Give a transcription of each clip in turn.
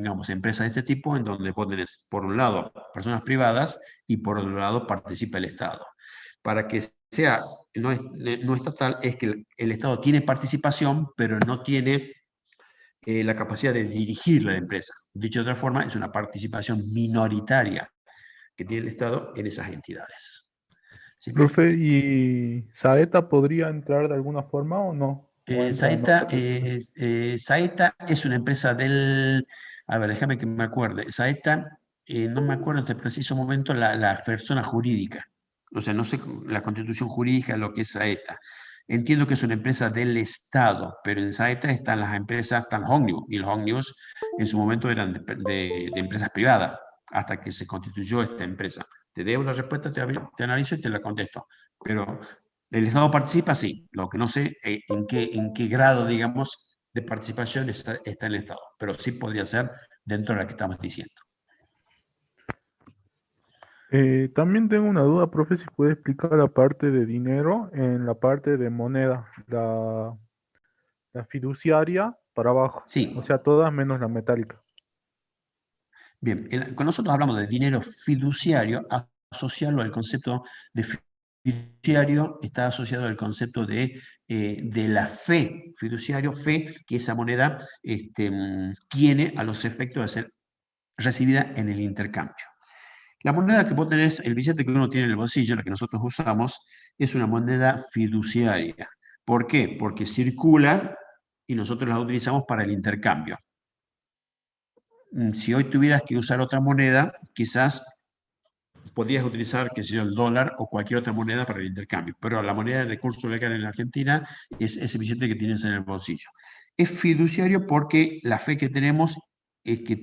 tengamos empresas de este tipo en donde vos tenés, por un lado, personas privadas y por otro lado participa el Estado. Para que sea no estatal es que el Estado tiene participación, pero no tiene la capacidad de dirigir la empresa. Dicho de otra forma, es una participación minoritaria que tiene el Estado en esas entidades. ¿Sí? Profe, ¿y Saeta podría entrar de alguna forma o no? ¿O entra en otra categoría? Saeta es una empresa del... A ver, déjame que me acuerde. Saeta, no me acuerdo en este preciso momento la persona jurídica. O sea, no sé la constitución jurídica de lo que es Saeta. Entiendo que es una empresa del Estado, pero en Saeta están las empresas, están los ómnibus, y los ómnibus en su momento eran de empresas privadas, hasta que se constituyó esta empresa. Te debo la respuesta, te analizo y te la contesto. Pero el Estado participa, sí. Lo que no sé en qué grado, digamos, de participación está el Estado, pero sí podría ser dentro de la que estamos diciendo. También tengo una duda, profe, si puede explicar la parte de dinero en la parte de moneda, la fiduciaria para abajo, o Sí, sea, todas menos la metálica. bien. Cuando nosotros hablamos de dinero fiduciario, asociarlo al concepto de fiduciario está asociado al concepto de la fe, fiduciario, fe que esa moneda tiene a los efectos de ser recibida en el intercambio. La moneda que vos tenés, el billete que uno tiene en el bolsillo, la que nosotros usamos, es una moneda fiduciaria. ¿Por qué? Porque circula y nosotros la utilizamos para el intercambio. Si hoy tuvieras que usar otra moneda, quizás podrías utilizar, qué sé yo, el dólar o cualquier otra moneda para el intercambio, pero la moneda de curso legal en la Argentina es ese billete que tienes en el bolsillo. Es fiduciario porque la fe que tenemos es que,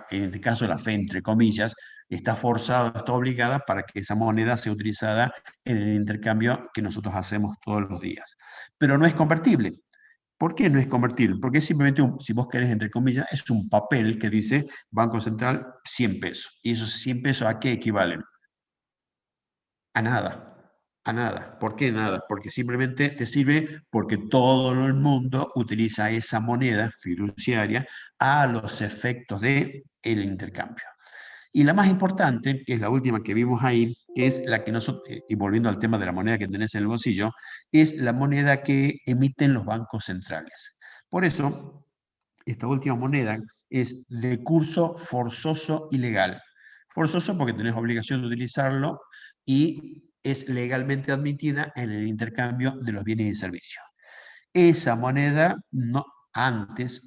en este caso la fe entre comillas, está forzada, está obligada para que esa moneda sea utilizada en el intercambio que nosotros hacemos todos los días. Pero no es convertible. ¿Por qué no es convertible? Porque es simplemente, si vos querés, entre comillas, es un papel que dice Banco Central 100 pesos. ¿Y esos 100 pesos a qué equivalen? A nada, a nada. ¿Por qué nada? Porque simplemente te sirve porque todo el mundo utiliza esa moneda fiduciaria a los efectos del intercambio. Y la más importante, que es la última que vimos ahí, que es la que nosotros, y volviendo al tema de la moneda que tenés en el bolsillo, es la moneda que emiten los bancos centrales. Por eso, esta última moneda es de curso forzoso y legal. Forzoso porque tenés obligación de utilizarlo y es legalmente admitida en el intercambio de los bienes y servicios. Esa moneda, no, antes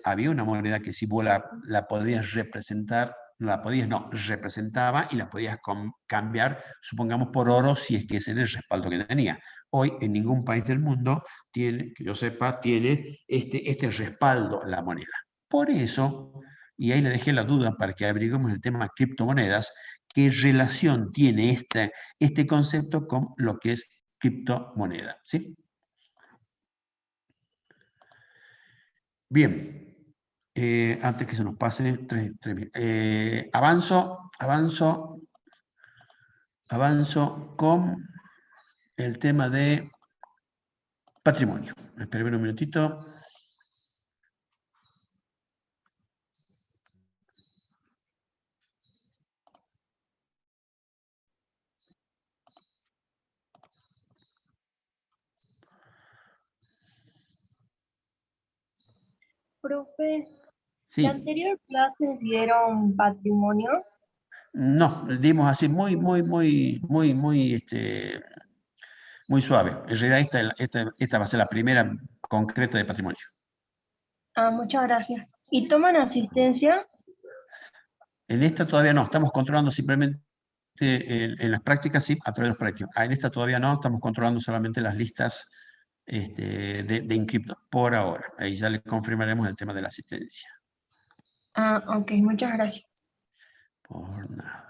había una moneda que si vos la podías representar, la podías, no, representaba y la podías cambiar, supongamos, por oro si es que ese era el respaldo que tenía. Hoy en ningún país del mundo tiene, que yo sepa, tiene este respaldo la moneda. Por eso, y ahí le dejé la duda para que averiguemos el tema criptomonedas, qué relación tiene este concepto con lo que es criptomoneda, ¿sí? Bien, antes que se nos pase, avanzo con el tema de patrimonio. Esperen un minutito. Profe, ¿la Sí, anterior clase dieron patrimonio? no, dimos así muy suave. En realidad esta va a ser la primera concreta de patrimonio. Ah, muchas gracias. ¿Y toman asistencia? En esta todavía no, estamos controlando simplemente en las prácticas, sí, a través de los prácticos. En esta todavía no, estamos controlando solamente las listas de inscriptos por ahora. Ahí ya le confirmaremos el tema de la asistencia. Ah, ok, muchas gracias. Por nada.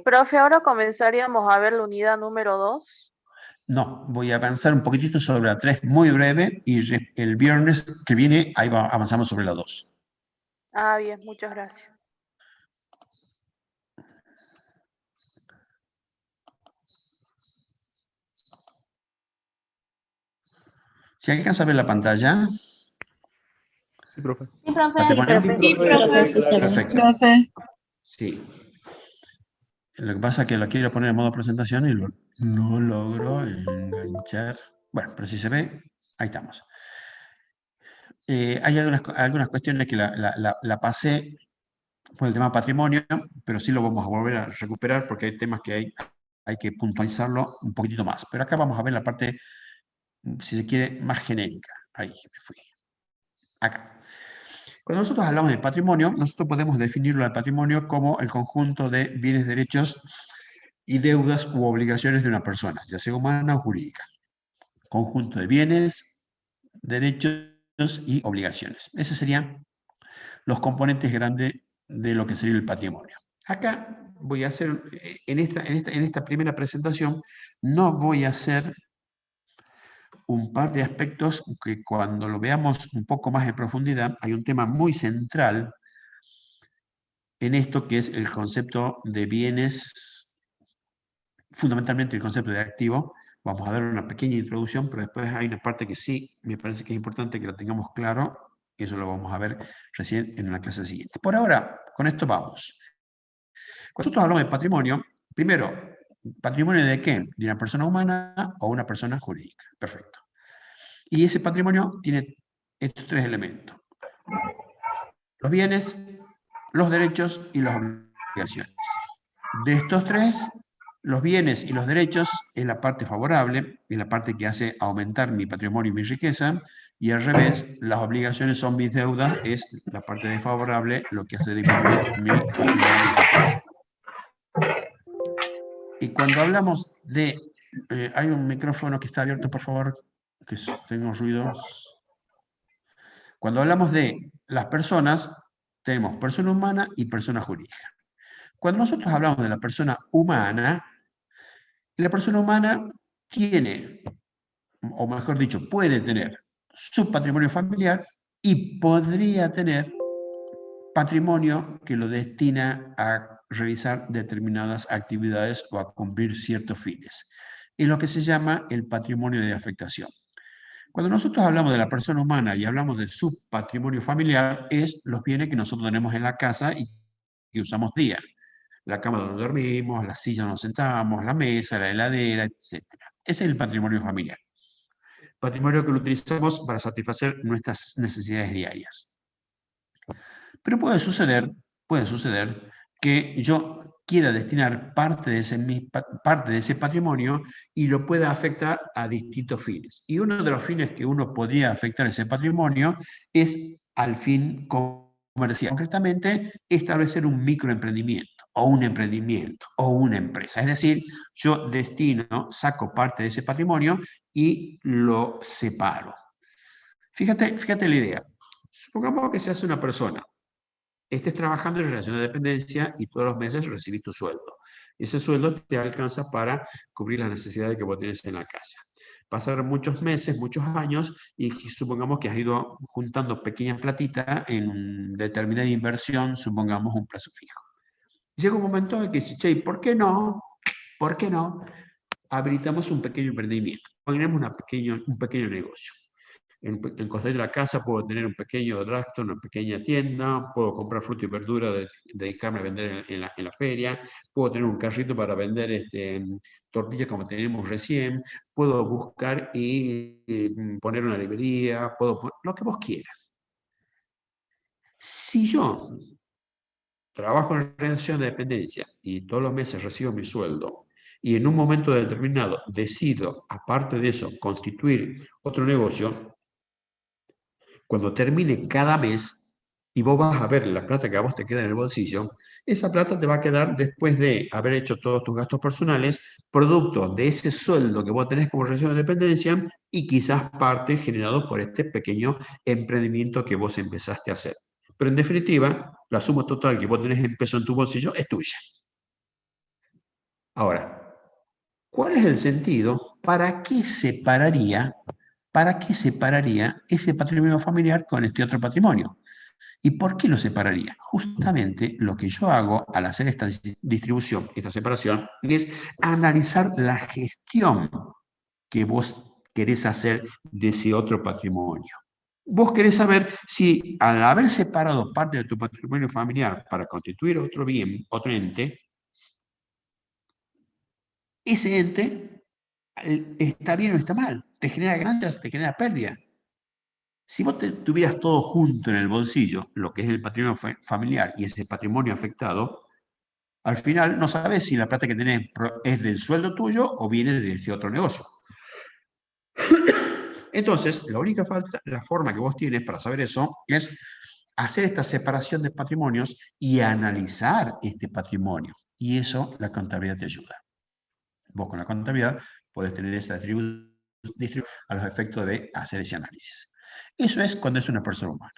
Profe, ahora comenzaríamos a ver la unidad número 2. No, voy a avanzar un poquitito sobre la 3 muy breve y el viernes que viene ahí avanzamos sobre la 2. Ah, bien, muchas gracias. ¿Se alcanza a ver la pantalla? Sí, profe. Sí, profe. ¿Patrimonio? Sí, profe. Perfecto. Profe. Sí. Lo que pasa es que lo quiero poner en modo presentación y no logro enganchar. Bueno, pero si se ve, ahí estamos. Hay algunas cuestiones que la pasé por el tema patrimonio, pero sí lo vamos a volver a recuperar porque hay temas que hay que puntualizarlo un poquitito más. Pero acá vamos a ver la parte, si se quiere, más genérica. Ahí me fui. Acá. Cuando nosotros hablamos de patrimonio, nosotros podemos definirlo al patrimonio como el conjunto de bienes, derechos y deudas u obligaciones de una persona, ya sea humana o jurídica. Conjunto de bienes, derechos y obligaciones. Esos serían los componentes grandes de lo que sería el patrimonio. Acá voy a hacer, en esta primera presentación, no voy a hacer un par de aspectos que cuando lo veamos un poco más en profundidad, hay un tema muy central en esto que es el concepto de bienes, fundamentalmente el concepto de activo. Vamos a dar una pequeña introducción, pero después hay una parte que sí me parece que es importante que lo tengamos claro, y eso lo vamos a ver recién en la clase siguiente. Por ahora, con esto vamos. Cuando nosotros hablamos de patrimonio, primero, ¿patrimonio de qué? ¿De una persona humana o una persona jurídica? Perfecto. Y ese patrimonio tiene estos tres elementos: los bienes, los derechos y las obligaciones. De estos tres, los bienes y los derechos es la parte favorable, es la parte que hace aumentar mi patrimonio y mi riqueza, y al revés, las obligaciones son mis deudas, es la parte desfavorable, lo que hace disminuir mi patrimonio y riqueza. Y cuando hablamos de... hay un micrófono que está abierto, por favor, que tengo ruidos. Cuando hablamos de las personas, tenemos persona humana y persona jurídica. Cuando nosotros hablamos de la persona humana tiene, o mejor dicho, puede tener su patrimonio familiar y podría tener patrimonio que lo destina a realizar determinadas actividades o a cumplir ciertos fines. Es lo que se llama el patrimonio de afectación. Cuando nosotros hablamos de la persona humana y hablamos de su patrimonio familiar, es los bienes que nosotros tenemos en la casa y que usamos día. La cama donde dormimos, la silla donde nos sentamos, la mesa, la heladera, etc. Ese es el patrimonio familiar. Patrimonio que lo utilizamos para satisfacer nuestras necesidades diarias. Pero puede suceder que yo quiera destinar parte de ese patrimonio y lo pueda afectar a distintos fines. Y uno de los fines que uno podría afectar ese patrimonio es al fin comercial. Concretamente, establecer un microemprendimiento o un emprendimiento o una empresa. Es decir, yo saco parte de ese patrimonio y lo separo. Fíjate la idea. Supongamos que seas una persona, estés trabajando en relación de dependencia y todos los meses recibís tu sueldo. Y ese sueldo te alcanza para cubrir las necesidades que vos tenés en la casa. Pasaron muchos meses, muchos años, y supongamos que has ido juntando pequeñas platitas en determinada inversión, supongamos un plazo fijo. Llega un momento en que dices, che, ¿por qué no? Habilitamos un pequeño emprendimiento, ponemos un pequeño negocio. En construir la casa puedo tener un pequeño drugstore, una pequeña tienda, puedo comprar fruta y verdura, dedicarme a vender en la feria, puedo tener un carrito para vender tortillas como tenemos recién, puedo buscar y poner una librería, lo que vos quieras. Si yo trabajo en relación de dependencia y todos los meses recibo mi sueldo y en un momento determinado decido, aparte de eso, constituir otro negocio, cuando termine cada mes y vos vas a ver la plata que a vos te queda en el bolsillo, esa plata te va a quedar después de haber hecho todos tus gastos personales, producto de ese sueldo que vos tenés como relación de dependencia y quizás parte generado por este pequeño emprendimiento que vos empezaste a hacer. Pero en definitiva, la suma total que vos tenés en peso en tu bolsillo es tuya. Ahora, ¿cuál es el sentido? ¿Para qué separaría ese patrimonio familiar con este otro patrimonio? ¿Y por qué lo separaría? Justamente lo que yo hago al hacer esta distribución, esta separación, es analizar la gestión que vos querés hacer de ese otro patrimonio? Vos querés saber si al haber separado parte de tu patrimonio familiar para constituir otro bien, otro ente, ese ente está bien o está mal, te genera ganancias, te genera pérdida. Si vos tuvieras todo junto en el bolsillo, lo que es el patrimonio familiar y ese patrimonio afectado, al final no sabes si la plata que tenés es del sueldo tuyo o viene de ese otro negocio. Entonces, la forma que vos tienes para saber eso es hacer esta separación de patrimonios y analizar este patrimonio. Y eso la contabilidad te ayuda. Vos con la contabilidad podés tener esta distribución a los efectos de hacer ese análisis. Eso es cuando es una persona humana.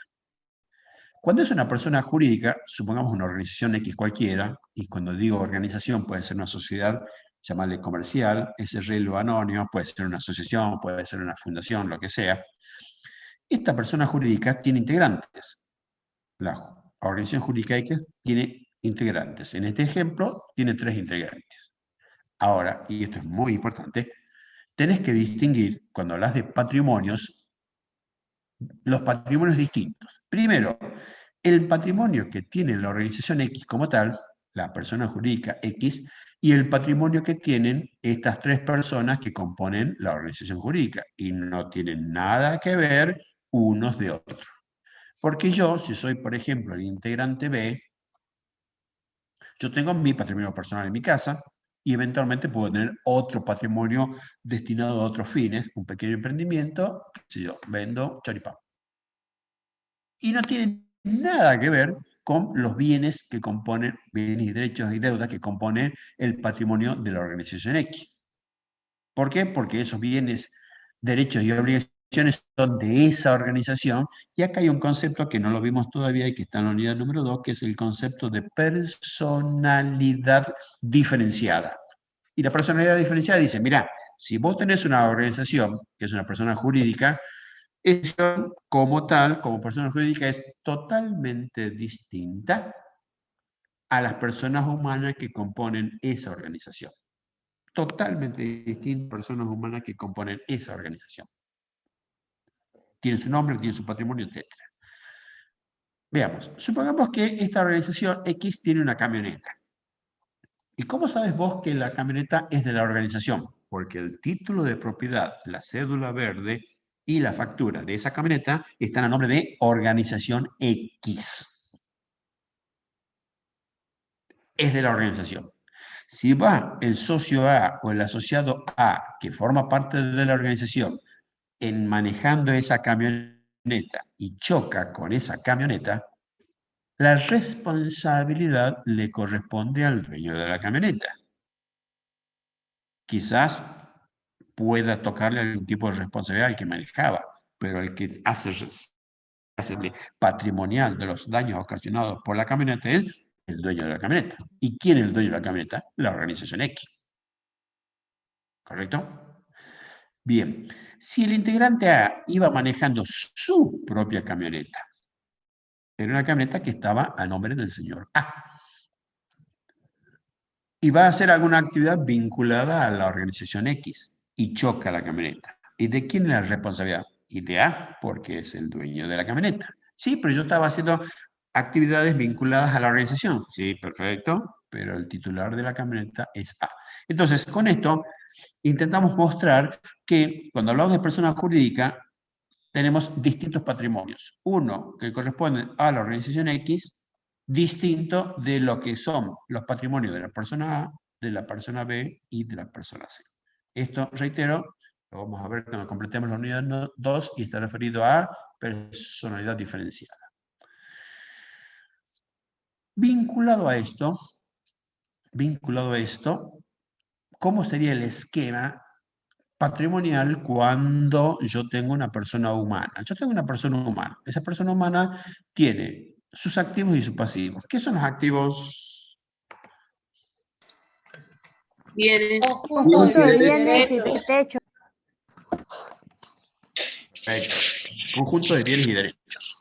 Cuando es una persona jurídica, supongamos una organización X cualquiera, y cuando digo organización puede ser una sociedad, llamarle comercial, SRL o anónimo, puede ser una asociación, puede ser una fundación, lo que sea. Esta persona jurídica tiene integrantes. La organización jurídica X tiene integrantes. En este ejemplo, tiene 3 integrantes. Ahora, y esto es muy importante, tenés que distinguir, cuando hablas de patrimonios, los patrimonios distintos. Primero, el patrimonio que tiene la organización X como tal, la persona jurídica X, y el patrimonio que tienen estas 3 personas que componen la organización jurídica, y no tienen nada que ver unos de otros. Porque yo, si soy, por ejemplo, el integrante B, yo tengo mi patrimonio personal en mi casa, y eventualmente puedo tener otro patrimonio destinado a otros fines, un pequeño emprendimiento, si yo vendo choripán. Y no tiene nada que ver con los bienes que componen, bienes y derechos y deudas que componen el patrimonio de la organización X. ¿Por qué? Porque esos bienes, derechos y obligaciones son de esa organización, y acá hay un concepto que no lo vimos todavía y que está en la unidad número 2, que es el concepto de personalidad diferenciada. Y la personalidad diferenciada dice, mira, si vos tenés una organización, que es una persona jurídica, eso como tal, como persona jurídica, es totalmente distinta a las personas humanas que componen esa organización. Totalmente distintas personas humanas que componen esa organización. Tiene su nombre, tiene su patrimonio, etc. Veamos, supongamos que esta organización X tiene una camioneta. ¿Y cómo sabes vos que la camioneta es de la organización? Porque el título de propiedad, la cédula verde y la factura de esa camioneta están a nombre de organización X. Es de la organización. Si va el socio A o el asociado A, que forma parte de la organización, en manejando esa camioneta y choca con esa camioneta, la responsabilidad le corresponde al dueño de la camioneta. Quizás pueda tocarle algún tipo de responsabilidad al que manejaba, pero el que hace patrimonial de los daños ocasionados por la camioneta es el dueño de la camioneta. ¿Y quién es el dueño de la camioneta? La organización X. ¿Correcto? Bien, si el integrante A iba manejando su propia camioneta, era una camioneta que estaba a nombre del señor A, y va a hacer alguna actividad vinculada a la organización X, y choca la camioneta. ¿Y de quién es la responsabilidad? Y de A, porque es el dueño de la camioneta. Sí, pero yo estaba haciendo actividades vinculadas a la organización. Sí, perfecto, pero el titular de la camioneta es A. Entonces, con esto intentamos mostrar que cuando hablamos de persona jurídica, tenemos distintos patrimonios. Uno que corresponde a la organización X, distinto de lo que son los patrimonios de la persona A, de la persona B y de la persona C. Esto, reitero, lo vamos a ver cuando completemos la unidad 2 y está referido a personalidad diferenciada. Vinculado a esto, ¿cómo sería el esquema patrimonial cuando yo tengo una persona humana? Yo tengo una persona humana. Esa persona humana tiene sus activos y sus pasivos. ¿Qué son los activos? Bienes. Conjunto de bienes y derechos. Conjunto de bienes y derechos.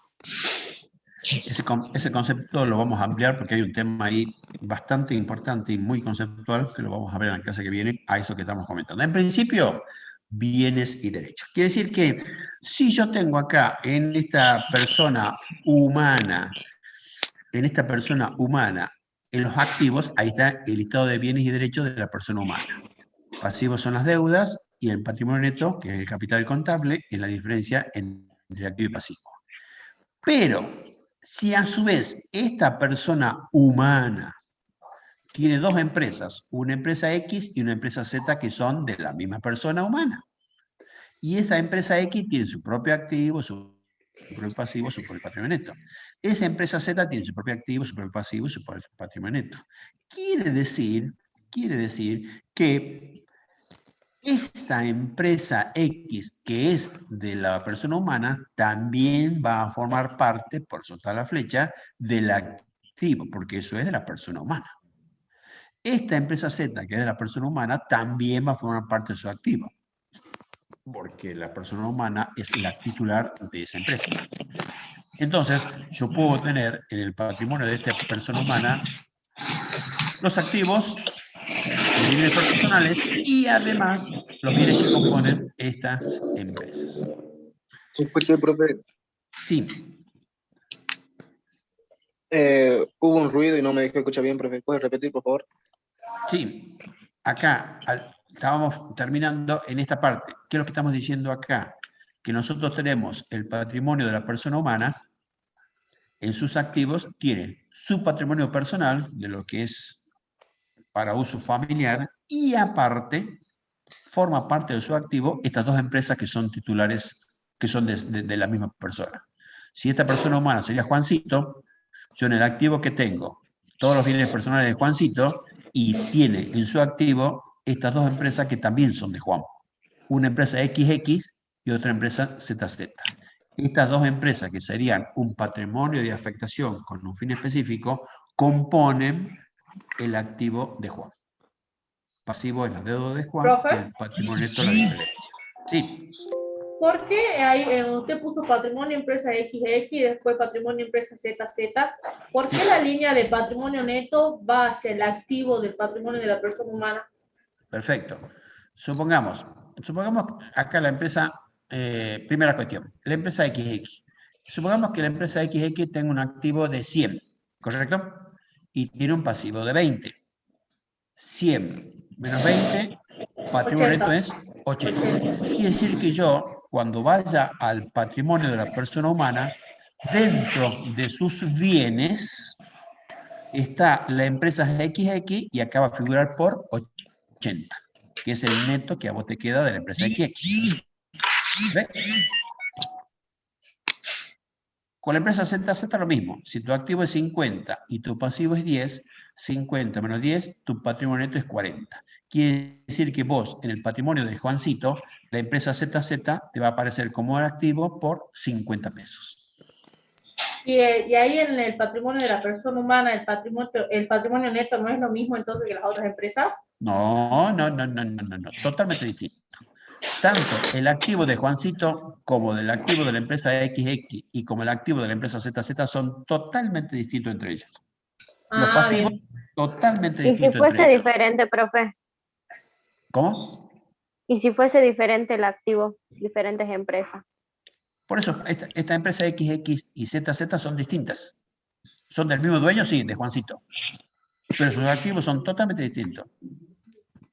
Ese concepto lo vamos a ampliar porque hay un tema ahí bastante importante y muy conceptual que lo vamos a ver en la clase que viene a eso que estamos comentando. En principio, bienes y derechos. Quiere decir que si yo tengo acá en esta persona humana, en los activos, ahí está el listado de bienes y derechos de la persona humana. Pasivos son las deudas y el patrimonio neto, que es el capital contable, es la diferencia entre activo y pasivo. Pero si a su vez esta persona humana tiene dos empresas, una empresa X y una empresa Z que son de la misma persona humana, y esa empresa X tiene su propio activo, su propio pasivo, su propio patrimonio neto. Esa empresa Z tiene su propio activo, su propio pasivo y su propio patrimonio neto. Quiere decir que esta empresa X, que es de la persona humana, también va a formar parte, por eso está la flecha, del activo, porque eso es de la persona humana. Esta empresa Z, que es de la persona humana, también va a formar parte de su activo, porque la persona humana es la titular de esa empresa. Entonces, yo puedo tener en el patrimonio de esta persona humana los activos, los bienes personales y además los bienes que componen estas empresas. Escuché, profe. Sí. Hubo un ruido y no me dejó escuchar bien, profe. ¿Puedes repetir, por favor? Sí. Acá estábamos terminando en esta parte. ¿Qué es lo que estamos diciendo acá? Que nosotros tenemos el patrimonio de la persona humana. En sus activos tiene su patrimonio personal, de lo que es para uso familiar, y aparte forma parte de su activo estas dos empresas que son titulares, que son de la misma persona. Si esta persona humana sería Juancito, yo en el activo que tengo todos los bienes personales de Juancito y tiene en su activo estas dos empresas que también son de Juan. Una empresa XX y otra empresa ZZ. Estas dos empresas, que serían un patrimonio de afectación con un fin específico, componen el activo de Juan. Pasivo es la deuda de Juan, ¿Profe? y el patrimonio neto es la diferencia. Sí. ¿Por qué ahí, usted puso patrimonio empresa XX y después patrimonio empresa ZZ? ¿Por qué la línea de patrimonio neto va hacia el activo del patrimonio de la persona humana? Perfecto. Supongamos acá la empresa, primera cuestión, la empresa XX. Supongamos que la empresa XX tenga un activo de 100, ¿correcto? Y tiene un pasivo de 20. 100 menos 20, patrimonio neto es 80. Quiere decir que yo, cuando vaya al patrimonio de la persona humana, dentro de sus bienes está la empresa XX y acaba de figurar por 80, que es el neto que a vos te queda de la empresa XX. ¿Ves? Con la empresa ZZ lo mismo. Si tu activo es 50 y tu pasivo es 10, 50 menos 10, tu patrimonio neto es 40. Quiere decir que vos, en el patrimonio de Juancito, la empresa ZZ te va a aparecer como activo por 50 pesos. Y ahí en el patrimonio de la persona humana, el patrimonio neto no es lo mismo entonces que las otras empresas. No, totalmente distinto. Tanto el activo de Juancito como del activo de la empresa XX y como el activo de la empresa ZZ son totalmente distintos entre ellos. Los pasivos bien. Totalmente ¿Y distintos si fuese entre ellos. diferente, profe? ¿Cómo? ¿Y si fuese diferente el activo, diferentes empresas? Por eso, esta empresa XX y ZZ son distintas. ¿Son del mismo dueño? Sí, de Juancito. Pero sus activos son totalmente distintos.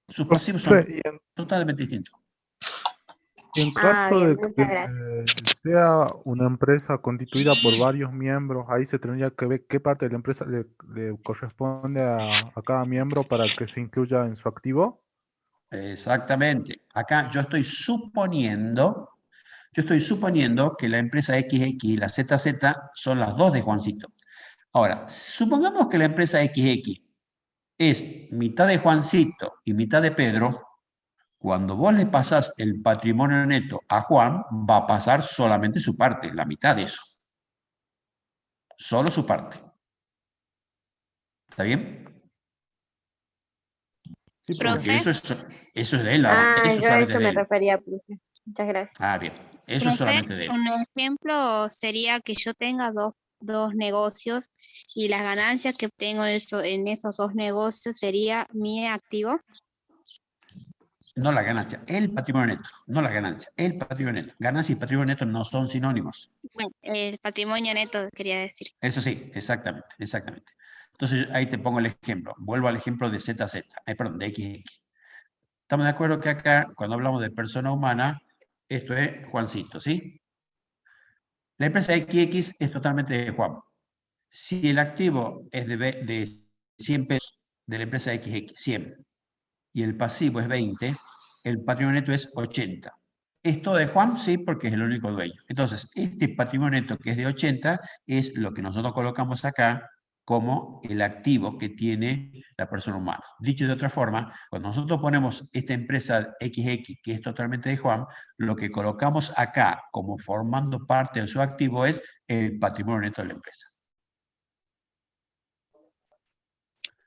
Sus pasivos son totalmente distintos. Y en caso bien, de muchas que gracias. sea una empresa constituida por varios miembros, ahí se tendría que ver qué parte de la empresa le corresponde a cada miembro para que se incluya en su activo. Exactamente. Acá yo estoy suponiendo que la empresa XX y la ZZ son las dos de Juancito. Ahora, supongamos que la empresa XX es mitad de Juancito y mitad de Pedro. Cuando vos le pasás el patrimonio neto a Juan, va a pasar solamente su parte, la mitad de eso. Solo su parte. ¿Está bien? Sí, Porque eso es de él. Yo Eso a solamente eso de me él. refería, profe. Muchas gracias. Bien. Eso es solamente de él. Un ejemplo sería que yo tenga dos negocios y las ganancias que obtengo en esos dos negocios sería mi activo. No la ganancia, el patrimonio neto, no la ganancia, el patrimonio neto. Ganancia y patrimonio neto no son sinónimos. Bueno, el patrimonio neto quería decir. Eso sí, exactamente, exactamente. Entonces ahí te pongo el ejemplo. Vuelvo al ejemplo de ZZ, perdón, de XX. Estamos de acuerdo que acá, cuando hablamos de persona humana, esto es Juancito, ¿sí? La empresa XX es totalmente de Juan. Si el activo es de 100 pesos de la empresa XX, 100, y el pasivo es 20, el patrimonio neto es 80. ¿Esto de Juan? Sí, porque es el único dueño. Entonces, este patrimonio neto que es de 80 es lo que nosotros colocamos acá como el activo que tiene la persona humana. Dicho de otra forma, cuando nosotros ponemos esta empresa XX, que es totalmente de Juan, lo que colocamos acá como formando parte de su activo es el patrimonio neto de la empresa.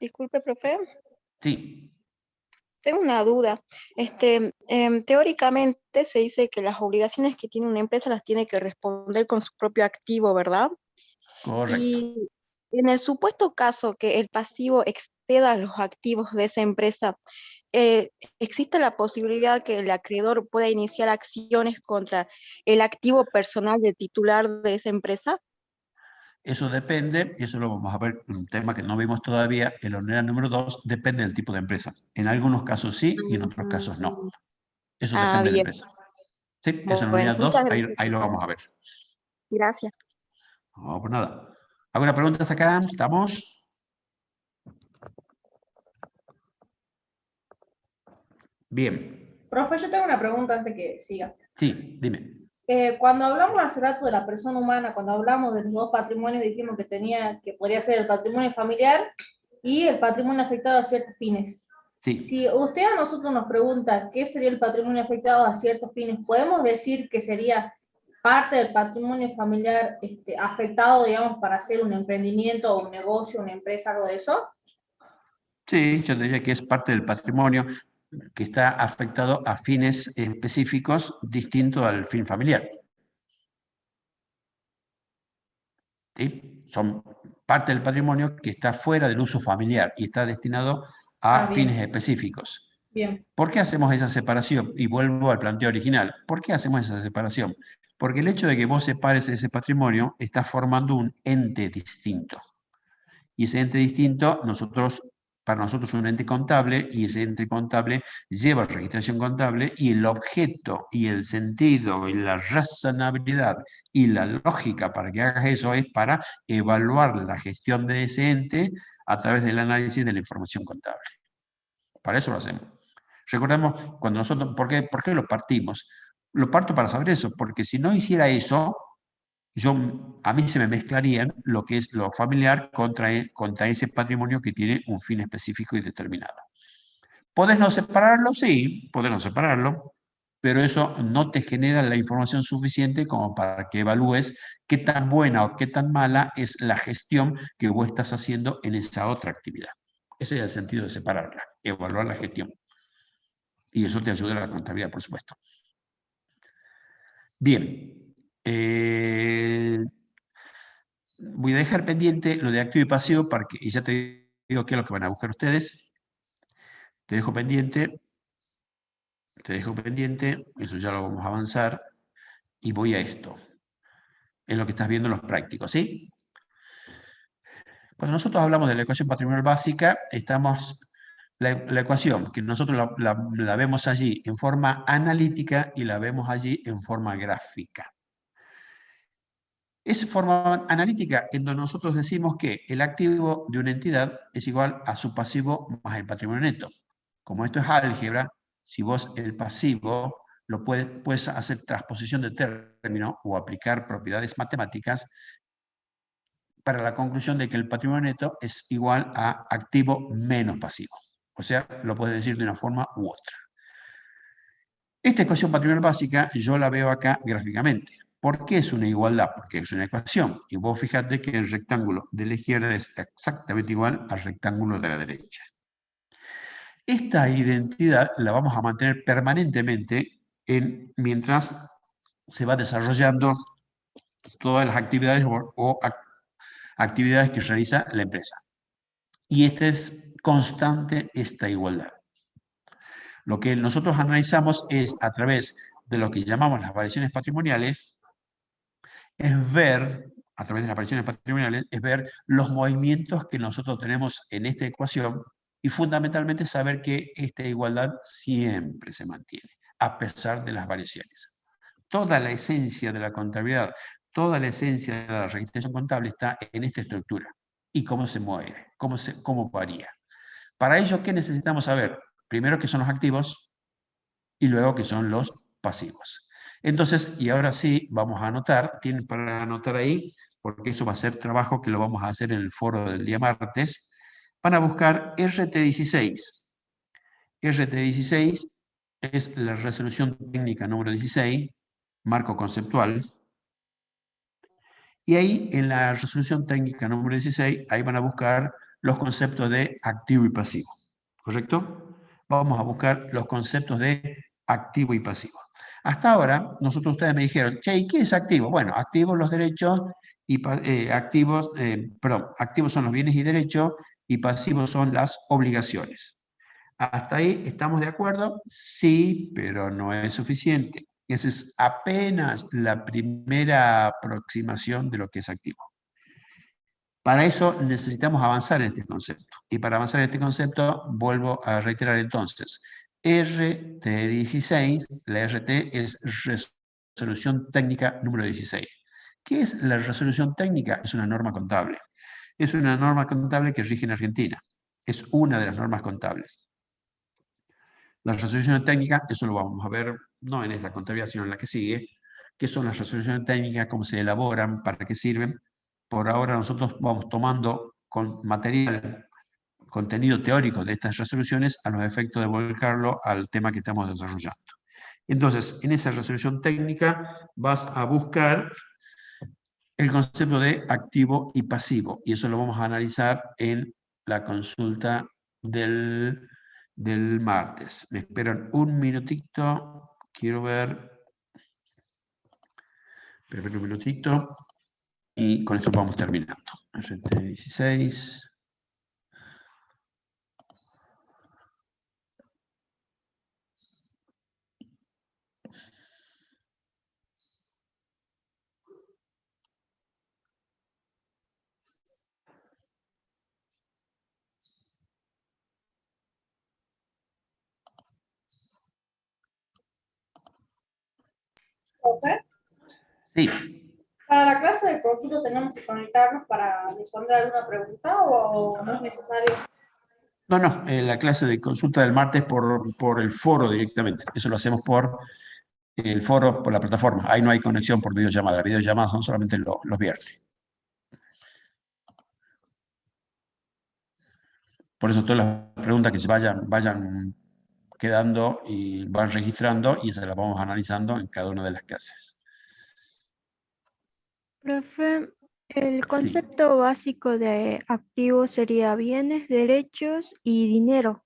Disculpe, profe. Sí. Tengo una duda. Teóricamente se dice que las obligaciones que tiene una empresa las tiene que responder con su propio activo, ¿verdad? Correcto. Y en el supuesto caso que el pasivo exceda los activos de esa empresa, ¿existe la posibilidad que el acreedor pueda iniciar acciones contra el activo personal del titular de esa empresa? Eso depende, y eso lo vamos a ver, un tema que no vimos todavía, el ONERA número 2, depende del tipo de empresa. En algunos casos sí y en otros casos no. Eso depende de la Bien. empresa. Sí, eso en Bueno, unidad 2, muchas gracias. ahí lo vamos a ver. Gracias. No, pues nada. ¿Alguna pregunta hasta acá? ¿Estamos? Bien. Profe, yo tengo una pregunta antes que siga. Sí, dime. Cuando hablamos hace rato de la persona humana, cuando hablamos de los dos patrimonios, dijimos que podría ser el patrimonio familiar y el patrimonio afectado a ciertos fines. Sí. Si usted a nosotros nos pregunta qué sería el patrimonio afectado a ciertos fines, ¿podemos decir que sería parte del patrimonio familiar afectado, digamos, para hacer un emprendimiento o un negocio, una empresa, algo de eso? Sí, yo diría que es parte del patrimonio que está afectado a fines específicos distintos al fin familiar. ¿Sí? Son parte del patrimonio que está fuera del uso familiar y está destinado a fines específicos. Bien. ¿Por qué hacemos esa separación? Y vuelvo al planteo original. ¿Por qué hacemos esa separación? Porque el hecho de que vos separes ese patrimonio está formando un ente distinto. Y ese ente distinto, para nosotros es un ente contable, y ese ente contable lleva registración contable, y el objeto, y el sentido, y la razonabilidad, y la lógica para que hagas eso es para evaluar la gestión de ese ente a través del análisis de la información contable. Para eso lo hacemos. Recordemos, cuando nosotros, ¿por qué lo partimos? Lo parto para saber eso, porque si no hiciera eso, a mí se me mezclarían lo que es lo familiar contra ese patrimonio que tiene un fin específico y determinado. ¿Podés no separarlo? Sí, podés no separarlo, pero eso no te genera la información suficiente como para que evalúes qué tan buena o qué tan mala es la gestión que vos estás haciendo en esa otra actividad. Ese es el sentido de separarla, evaluar la gestión. Y eso te ayuda a la contabilidad, por supuesto. Bien. Voy a dejar pendiente lo de activo y pasivo y ya te digo qué es lo que van a buscar ustedes. Te dejo pendiente, eso ya lo vamos a avanzar, y voy a esto. Es lo que estás viendo en los prácticos, ¿sí? Cuando nosotros hablamos de la ecuación patrimonial básica, la ecuación que nosotros la vemos allí en forma analítica y la vemos allí en forma gráfica. Es forma analítica en donde nosotros decimos que el activo de una entidad es igual a su pasivo más el patrimonio neto. Como esto es álgebra, si vos el pasivo lo puedes hacer transposición de término o aplicar propiedades matemáticas para la conclusión de que el patrimonio neto es igual a activo menos pasivo. O sea, lo puedes decir de una forma u otra. Esta ecuación patrimonial básica yo la veo acá gráficamente. ¿Por qué es una igualdad? Porque es una ecuación. Y vos fíjate que el rectángulo de la izquierda es exactamente igual al rectángulo de la derecha. Esta identidad la vamos a mantener permanentemente mientras se va desarrollando todas las actividades o actividades que realiza la empresa. Y esta es constante, esta igualdad. Lo que nosotros analizamos es, a través de lo que llamamos las variaciones patrimoniales, es ver, a través de las variaciones patrimoniales, es ver los movimientos que nosotros tenemos en esta ecuación y fundamentalmente saber que esta igualdad siempre se mantiene, a pesar de las variaciones. Toda la esencia de la contabilidad, toda la esencia de la registración contable está en esta estructura y cómo se mueve, cómo varía. Para ello, ¿qué necesitamos saber? Primero, qué son los activos y luego, qué son los pasivos. Entonces, y ahora sí, vamos a anotar, tienen para anotar ahí, porque eso va a ser trabajo que lo vamos a hacer en el foro del día martes. Van a buscar RT16. RT16 es la resolución técnica número 16, marco conceptual. Y ahí, en la resolución técnica número 16, ahí van a buscar los conceptos de activo y pasivo. ¿Correcto? Vamos a buscar los conceptos de activo y pasivo. Hasta ahora, ustedes me dijeron, che, ¿y qué es activo? Bueno, activos los derechos y activos son los bienes y derechos y pasivos son las obligaciones. ¿Hasta ahí estamos de acuerdo? Sí, pero no es suficiente. Esa es apenas la primera aproximación de lo que es activo. Para eso necesitamos avanzar en este concepto. Y para avanzar en este concepto, vuelvo a reiterar entonces, RT16, la RT es resolución técnica número 16. ¿Qué es la resolución técnica? Es una norma contable. Es una norma contable que rige en Argentina. Es una de las normas contables. Las resoluciones técnicas, eso lo vamos a ver no en esta contabilidad, sino en la que sigue. ¿Qué son las resoluciones técnicas? ¿Cómo se elaboran? ¿Para qué sirven? Por ahora nosotros vamos tomando contenido teórico de estas resoluciones a los efectos de volcarlo al tema que estamos desarrollando. Entonces, en esa resolución técnica vas a buscar el concepto de activo y pasivo, y eso lo vamos a analizar en la consulta del martes. Me esperan un minutito, quiero ver. Esperen un minutito. Y con esto vamos terminando. RT16. ¿Profe? Sí. ¿Para la clase de consulta tenemos que conectarnos para responder alguna pregunta o no es necesario? No, la clase de consulta del martes por el foro directamente. Eso lo hacemos por el foro, por la plataforma. Ahí no hay conexión por videollamada. Las videollamadas son solamente los viernes. Por eso todas las preguntas que se vayan quedando y van registrando y se las vamos analizando en cada una de las clases. Profe, el concepto básico de activos sería bienes, derechos y dinero.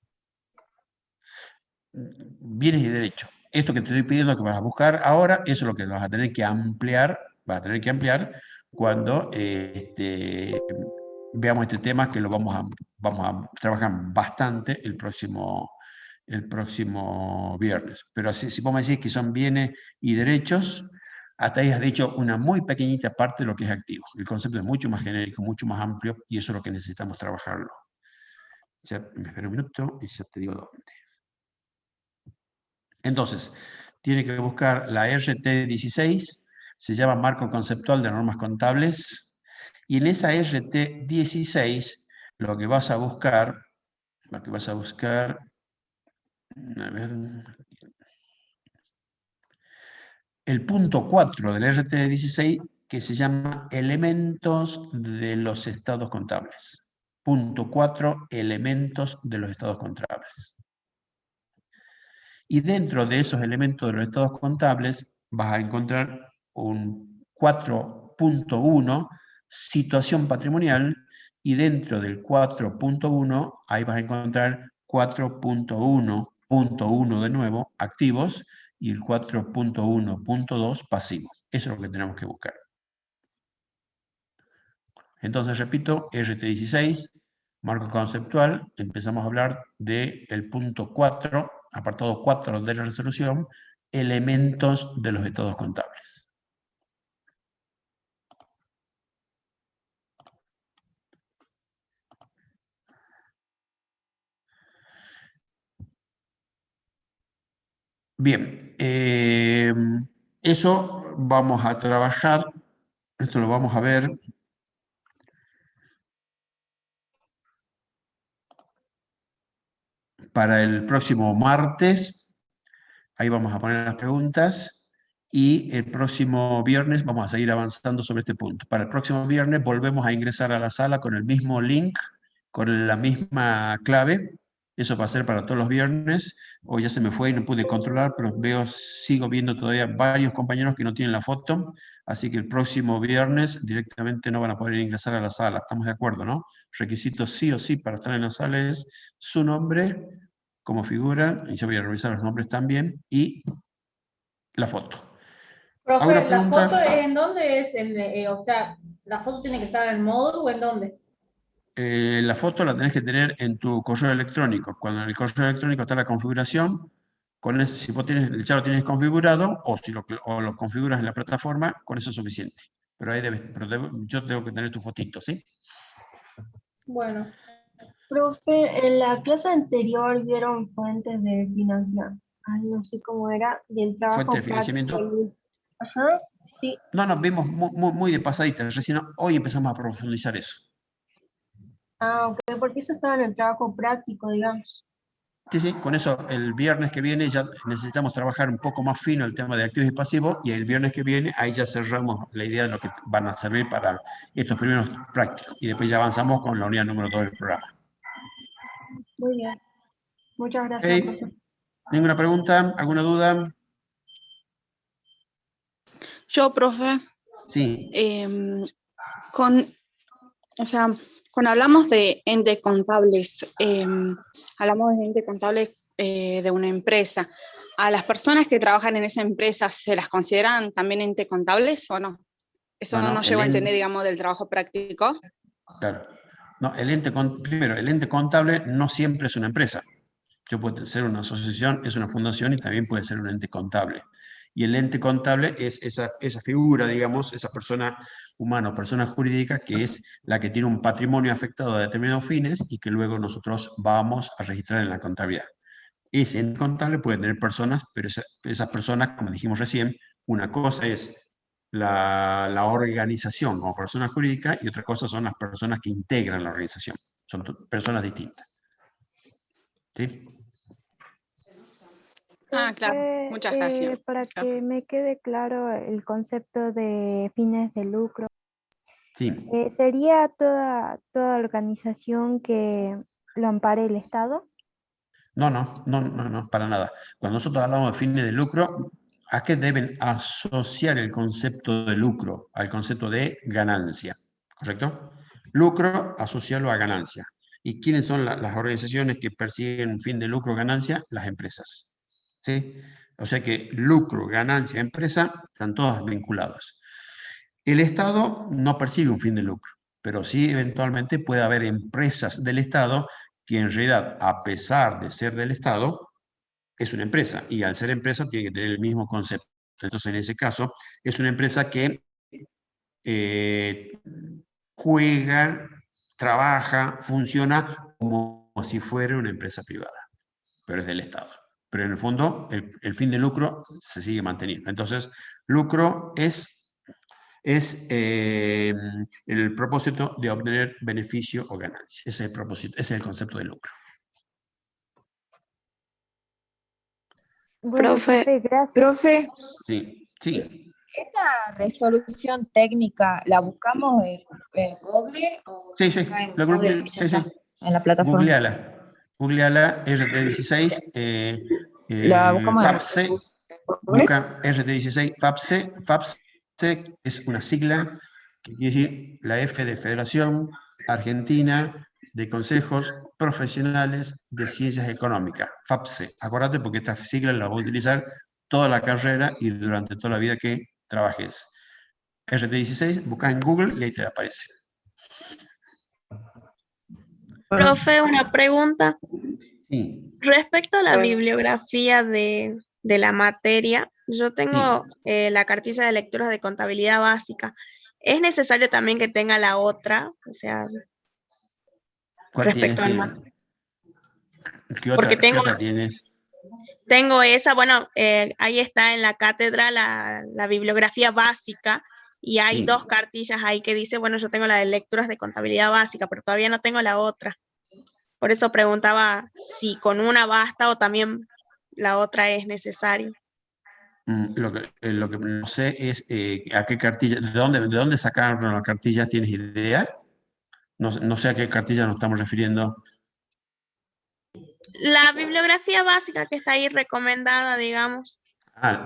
Bienes y derechos. Esto que te estoy pidiendo que vas a buscar ahora, eso es lo que vas a tener que ampliar, cuando veamos este tema, que lo vamos a trabajar bastante el próximo viernes. Pero así, si vos me decís que son bienes y derechos, hasta ahí has dicho una muy pequeñita parte de lo que es activo. El concepto es mucho más genérico, mucho más amplio, y eso es lo que necesitamos trabajarlo. Ya, me espero un minuto y ya te digo dónde. Entonces, tiene que buscar la RT16, se llama Marco Conceptual de Normas Contables, y en esa RT16 lo que vas a buscar, a ver, el punto 4 del RT16, que se llama Elementos de los estados contables. Punto 4, Elementos de los estados contables. Y dentro de esos elementos de los estados contables vas a encontrar un 4.1, situación patrimonial, y dentro del 4.1 ahí vas a encontrar 4.1.1 de nuevo, activos, y el 4.1.2, pasivos. Eso es lo que tenemos que buscar. Entonces, repito, RT16, marco conceptual, empezamos a hablar del punto 4, apartado 4 de la resolución, elementos de los estados contables. Bien, eso vamos a trabajar, esto lo vamos a ver. Para el próximo martes, ahí vamos a poner las preguntas, y el próximo viernes vamos a seguir avanzando sobre este punto. Para el próximo viernes volvemos a ingresar a la sala con el mismo link, con la misma clave. Eso va a ser para todos los viernes. Hoy ya se me fue y no pude controlar, pero sigo viendo todavía varios compañeros que no tienen la foto, así que el próximo viernes directamente no van a poder ingresar a la sala. ¿Estamos de acuerdo, no? Requisitos sí o sí para estar en la sala es su nombre como figura, y yo voy a revisar los nombres también, y la foto. Profe, ¿la foto en dónde es? O sea, ¿la foto tiene que estar en el módulo o en dónde? La foto la tenés que tener en tu correo electrónico. Cuando en el correo electrónico está la configuración, con ese, si vos ya lo tienes configurado, o si lo configuras en la plataforma, con eso es suficiente. Pero ahí yo tengo que tener tu fotito, ¿sí? Bueno. Profe, en la clase anterior vieron fuentes de financiación. Ay, no sé cómo era, del trabajo ¿Fuente de financiamiento? práctico. Ajá, sí. No, vimos muy de pasadita. Recién hoy empezamos a profundizar eso. Ah, ok, porque eso estaba en el trabajo práctico, digamos. Sí, con eso el viernes que viene ya necesitamos trabajar un poco más fino el tema de activos y pasivos, y el viernes que viene ahí ya cerramos la idea de lo que van a servir para estos primeros prácticos, y después ya avanzamos con la unidad número 2 del programa. Muy bien. Muchas gracias, profe. ¿Ninguna pregunta? ¿Alguna duda? Yo, profe. Sí. Cuando hablamos de entes contables, hablamos de entes contables de una empresa. ¿A las personas que trabajan en esa empresa se las consideran también entes contables o no? Eso no llego a entender, digamos, del trabajo práctico. Claro. No, primero, el ente contable no siempre es una empresa. Puede ser una asociación, es una fundación, y también puede ser un ente contable. Y el ente contable es esa figura, digamos, esa persona humana o persona jurídica que es la que tiene un patrimonio afectado a determinados fines y que luego nosotros vamos a registrar en la contabilidad. Ese ente contable puede tener personas, pero esas personas, como dijimos recién, una cosa es la organización como persona jurídica y otra cosa son las personas que integran la organización. Son personas distintas. ¿Sí? Claro. Muchas gracias. Para que me quede claro el concepto de fines de lucro. Sí. ¿Sería toda organización que lo ampare el Estado? No, para nada. Cuando nosotros hablamos de fines de lucro, ¿a qué deben asociar el concepto de lucro? Al concepto de ganancia, ¿correcto? Lucro, asociarlo a ganancia. ¿Y quiénes son las organizaciones que persiguen un fin de lucro o ganancia? Las empresas. ¿Sí? O sea que lucro, ganancia, empresa, están todas vinculadas. El Estado no persigue un fin de lucro, pero sí eventualmente puede haber empresas del Estado que en realidad, a pesar de ser del Estado, es una empresa, y al ser empresa tiene que tener el mismo concepto. Entonces, en ese caso, es una empresa que juega, trabaja, funciona como si fuera una empresa privada, pero es del Estado. Pero en el fondo, el fin de lucro se sigue manteniendo. Entonces, lucro es el propósito de obtener beneficio o ganancia. Ese es el propósito, ese es el concepto de lucro. Bueno, profe, gracias. Profe, sí. ¿Esta resolución técnica la buscamos en Google o sí, en la plataforma? Googleala, RT16, la buscamos FAPSE, busca RT16 FAPSE. FAPSE es una sigla que quiere decir la F de Federación Argentina de Consejos Profesionales de Ciencias Económicas, FAPSE. Acuérdate porque esta sigla la voy a utilizar toda la carrera y durante toda la vida que trabajes. RT16, busca en Google y ahí te aparece. Profe, una pregunta. Sí. Respecto a la bibliografía de la materia, yo tengo la cartilla de lecturas de contabilidad básica. ¿Es necesario también que tenga la otra? O sea, respecto al ¿Qué otra tienes? Tengo esa, bueno, ahí está en la cátedra la bibliografía básica y hay dos cartillas ahí que dice, bueno, yo tengo la de lecturas de contabilidad básica, pero todavía no tengo la otra. Por eso preguntaba si con una basta o también la otra es necesario. Lo que no sé es a qué cartilla, ¿de dónde sacaron la cartilla? ¿Tienes idea? No sé a qué cartilla nos estamos refiriendo. La bibliografía básica que está ahí recomendada, digamos.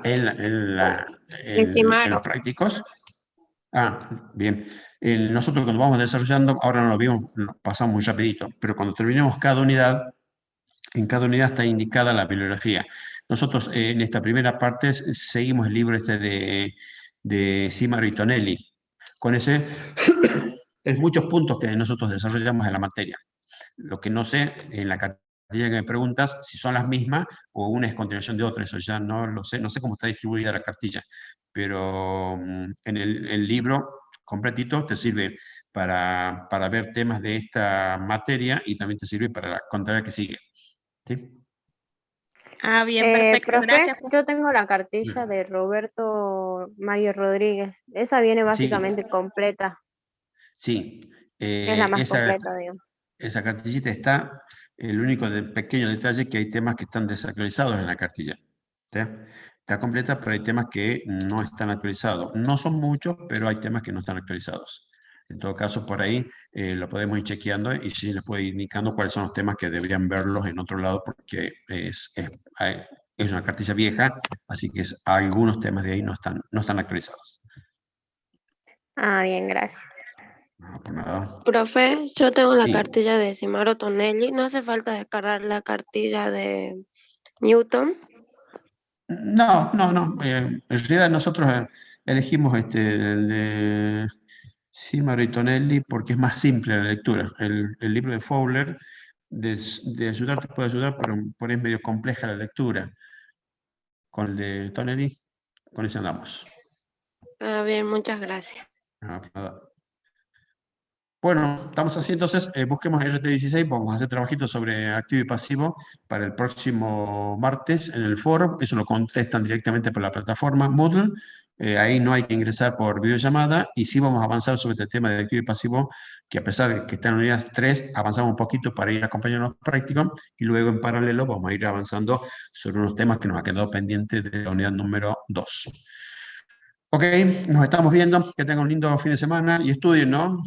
En los prácticos. Bien. Nosotros cuando vamos desarrollando, ahora no lo vimos, pasamos muy rapidito, pero cuando terminemos cada unidad, en cada unidad está indicada la bibliografía. Nosotros en esta primera parte seguimos el libro de Cimaro y Tonelli. Con ese, es muchos puntos que nosotros desarrollamos en la materia. Lo que no sé, en la cartilla que me preguntas, si son las mismas o una es continuación de otra, eso ya no lo sé, no sé cómo está distribuida la cartilla, pero en el libro completito te sirve para ver temas de esta materia y también te sirve para la contabilidad que sigue. ¿Sí? Bien, perfecto, profe, gracias. yo tengo la cartilla de Roberto Mario Rodríguez. Esa viene básicamente completa. Sí. Es la más completa, digamos. Esa cartillita está, el único pequeño detalle que hay temas que están desactualizados en la cartilla. ¿Sí? Está completa, pero hay temas que no están actualizados. No son muchos, pero hay temas que no están actualizados. En todo caso, por ahí lo podemos ir chequeando y sí les puedo ir indicando cuáles son los temas que deberían verlos en otro lado, porque es una cartilla vieja, así que algunos temas de ahí no están actualizados. Bien, gracias. No, por nada. Profe, yo tengo la cartilla de Cimaro Tonelli. ¿No hace falta descargar la cartilla de Newton? No. En realidad nosotros elegimos el de Cimaro y Tonelli porque es más simple la lectura. El libro de Fowler de ayudar te puede ayudar, pero por ahí es medio compleja la lectura. Con el de Tonelli, con ese andamos. Bien, muchas gracias. Nada. Bueno, estamos así, entonces busquemos el RT16, vamos a hacer trabajitos sobre activo y pasivo para el próximo martes en el foro, eso lo contestan directamente por la plataforma Moodle, ahí no hay que ingresar por videollamada y sí vamos a avanzar sobre este tema de activo y pasivo, que a pesar de que está en unidad 3, avanzamos un poquito para ir acompañando los prácticos y luego en paralelo vamos a ir avanzando sobre unos temas que nos ha quedado pendientes de la unidad número 2. Ok, nos estamos viendo, que tengan un lindo fin de semana y estudien, ¿no?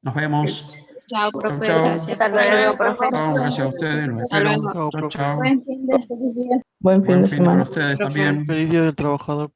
Nos vemos. Chao, profe. Chao. Gracias. Hasta luego, profe. Gracias a ustedes. Los Hasta espero. luego. Chao, chao. Buen fin de semana. Buen fin para ustedes también. Feliz Día del Trabajador.